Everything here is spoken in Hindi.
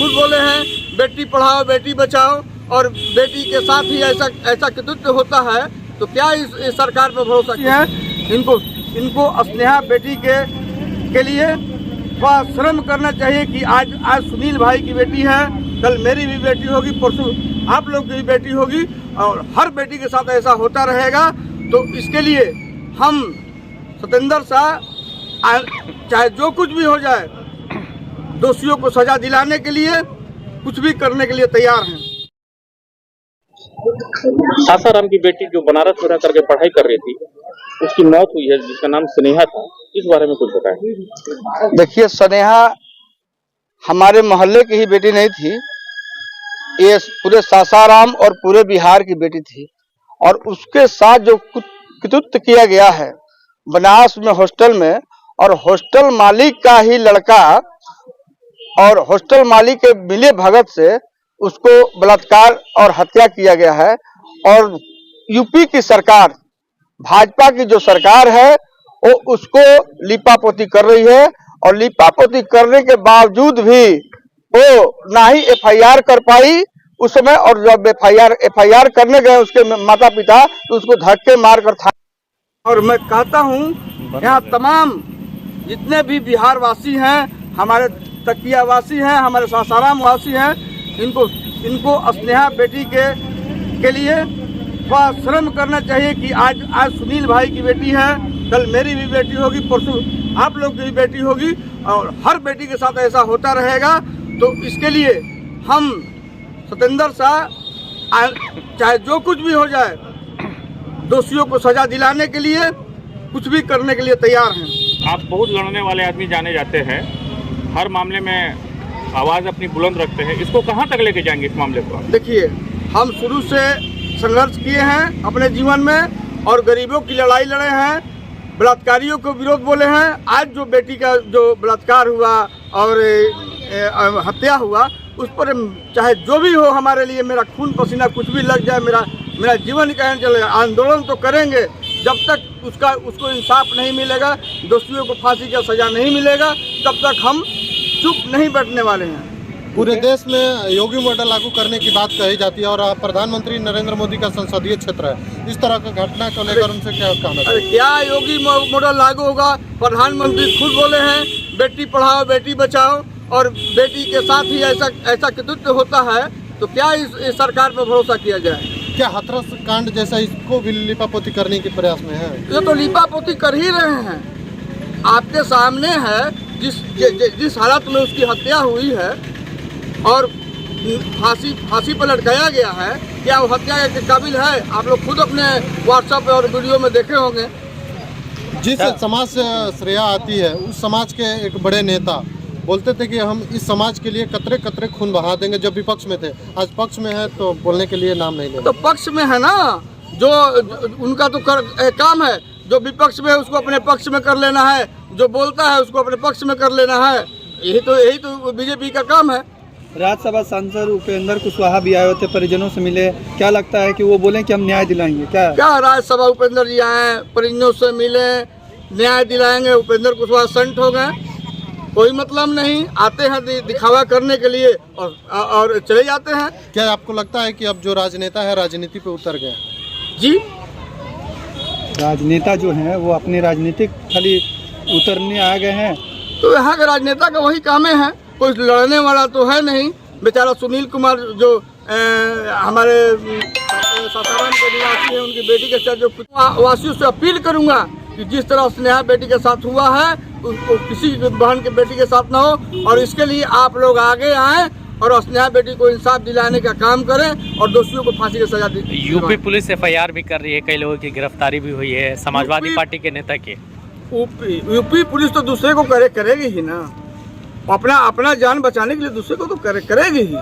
खुद बोले हैं बेटी पढ़ाओ बेटी बचाओ, और बेटी के साथ ही ऐसा कृत्य होता है तो क्या इस सरकार पर भरोसा किया है। इनको स्नेहा बेटी के लिए थोड़ा श्रम करना चाहिए कि आज सुनील भाई की बेटी है, कल मेरी भी बेटी होगी, परसों आप लोग की भी बेटी होगी, और हर बेटी के साथ ऐसा होता रहेगा। तो इसके लिए हम सतेंद्र शाह चाहे जो कुछ भी हो जाए, दोषियों को सजा दिलाने के लिए कुछ भी करने के लिए तैयार हैं। सासाराम की बेटी जो बनारस में रह करके पढ़ाई कर रही थी, उसकी मौत हुई है, जिसका नाम स्नेहा था, इस बारे में कुछ बताएं। देखिए, स्नेहा हमारे मोहल्ले की ही बेटी नहीं थी, ये पूरे सासाराम और पूरे बिहार की बेटी थी। और उसके साथ जो कृत्य किया गया है बनारस में हॉस्टल में, और हॉस्टल मालिक का ही लड़का, और हॉस्टल मालिक के मिले भगत से उसको बलात्कार और हत्या किया गया है। और यूपी की सरकार, भाजपा की जो सरकार है, वो उसको लिपापोती कर रही है, और लिपापोती करने के बावजूद भी वो ना ही एफआईआर कर पाई उस समय, और जब एफआईआर करने गए उसके माता पिता, तो उसको धक्के मार कर था। और मैं कहता हूँ यहाँ तमाम जितने भी बिहार वासी हैं, हमारे तकिया वासी हैं, हमारे सासाराम वासी हैं, इनको स्नेहा बेटी के लिए थोड़ा श्रम करना चाहिए कि आज सुनील भाई की बेटी है, कल मेरी भी बेटी होगी, परसों आप लोग की भी बेटी होगी, और हर बेटी के साथ ऐसा होता रहेगा। तो इसके लिए हम सतेंद्र शाह चाहे जो कुछ भी हो जाए, दोषियों को सजा दिलाने के लिए कुछ भी करने के लिए तैयार हैं। आप बहुत लड़ने वाले आदमी जाने जाते हैं, हर मामले में आवाज़ अपनी बुलंद रखते हैं, इसको कहाँ तक लेके जाएंगे इस मामले को? देखिए, हम शुरू से संघर्ष किए हैं अपने जीवन में, और गरीबों की लड़ाई लड़े हैं, बलात्कारियों को विरोध बोले हैं। आज जो बेटी का जो बलात्कार हुआ और हत्या हुआ, उस पर चाहे जो भी हो, हमारे लिए मेरा खून पसीना कुछ भी लग जाए, मेरा जीवन कहने चले, आंदोलन तो करेंगे जब तक उसको इंसाफ नहीं मिलेगा, दोषियों को फांसी का सजा नहीं मिलेगा, तब तक हम चुप नहीं बैठने वाले हैं। पूरे देश में योगी मॉडल लागू करने की बात कही जाती है, और प्रधानमंत्री नरेंद्र मोदी का संसदीय क्षेत्र है, इस तरह का घटना को लेकर उनसे क्या कहना चाहिए? क्या योगी मॉडल लागू होगा? प्रधानमंत्री खुद बोले हैं बेटी पढ़ाओ बेटी बचाओ, और बेटी के साथ ही ऐसा कृत्य होता है तो क्या इस सरकार पर भरोसा किया जाए। क्या हाथरस कांड जैसा इसको भी लिपापोती करने के प्रयास में है? ये तो लिपापोती कर ही रहे हैं, आपके सामने है। जिस हालत में उसकी हत्या हुई है और फांसी पर लटकाया गया है, क्या वो हत्या के काबिल है? आप लोग खुद अपने व्हाट्सएप और वीडियो में देखे होंगे। जिस समाज से श्रेया आती है, उस समाज के एक बड़े नेता बोलते थे कि हम इस समाज के लिए कतरे कतरे खून बहा देंगे, जब विपक्ष में थे। आज पक्ष में है तो बोलने के लिए नाम नहीं ले। तो पक्ष में है ना, जो उनका तो काम है, जो विपक्ष में है उसको अपने पक्ष में कर लेना है, जो बोलता है उसको अपने पक्ष में कर लेना है। यही तो बीजेपी का काम है। राज्यसभा सांसद उपेंद्र कुशवाहा भी आए थे, परिजनों से मिले, क्या लगता है कि वो बोले कि हम न्याय दिलाएंगे? क्या राज्यसभा उपेंद्र जी आए, परिजनों से मिले, न्याय दिलाएंगे? उपेंद्र कुशवाहा संत हो गए? कोई मतलब नहीं, आते हैं दिखावा करने के लिए और चले जाते हैं। क्या आपको लगता है कि अब जो राजनेता है राजनीति पे उतर गए? जी, राजनेता जो हैं वो अपने राजनीतिक खाली उतरने आ गए हैं। तो यहाँ के राजनेता का वही काम है, कोई लड़ने वाला तो है नहीं। बेचारा सुनील कुमार जो हमारे सासाराम के निवासी हैं, उनकी बेटी के साथ, जो वासियों से अपील करूँगा कि जिस तरह स्नेहा बेटी के साथ हुआ है, उसको किसी बहन के बेटी के साथ ना हो, और इसके लिए आप लोग आगे आएँ और स्नेहा बेटी को इंसाफ दिलाने का काम करें और दोषियों को फांसी की सजा दी। यूपी पुलिस एफआईआर भी कर रही है, कई लोगों की गिरफ्तारी भी हुई है, समाजवादी पार्टी के नेता की। यूपी पुलिस तो दूसरे को करेगी ही ना, अपना जान बचाने के लिए दूसरे को तो करेगी ही।